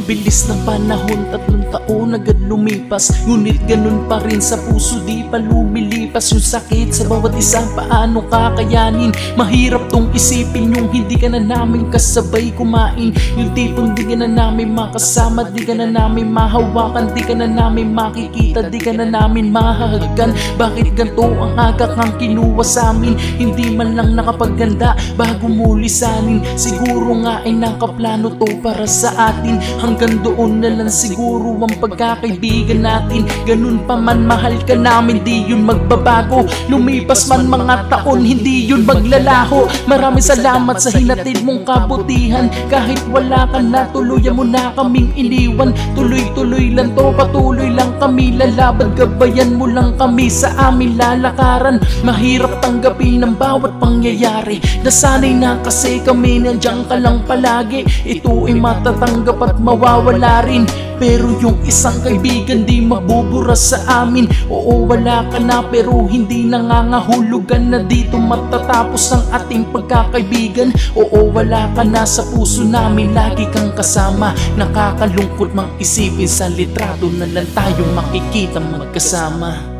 bilis ng panahon, 3 taon agad lumipas. Ngunit ganun pa rin sa puso, di pa lumilipas yung sakit sa bawat isa. Paano kakayanin? Mahirap tong isipin yung hindi ka na namin kasabay kumain. Yung tipong di ka na namin makasama, di ka na namin mahawakan, di ka na namin makikita, di ka na namin mahahagan. Bakit ganito ang aga kang kinuha sa amin? Hindi man lang nakapagganda bago mo lisanin. Siguro nga ay nakaplano to para sa atin. Hanggang doon na lang siguro ang pagkakaibigan natin. Ganun pa man mahal ka namin, di yun magbabago. Lumipas man mga taon, hindi yun maglalaho. Maraming salamat sa hinatid mong kabutihan. Kahit wala ka na, tuluyan mo na kaming iniwan. Tuloy-tuloy lang to, patuloy lang kami lalaban. Gabayan mo lang kami sa aming lalakaran. Mahirap tanggapin ang bawat pangyayari. Nasanay na kasi kami, nandiyan ka lang palagi. Ito ay matatanggap at mawawala rin. Pero yung isang kaibigan di mabubura sa amin. Oo, wala ka na pero hindi nangangahulugan na dito matatapos ang ating pagkakaibigan. Oo, wala ka na sa puso namin, lagi kang kasama. Nakakalungkot mang isipin, sa litrato na lang tayo makikita magkasama.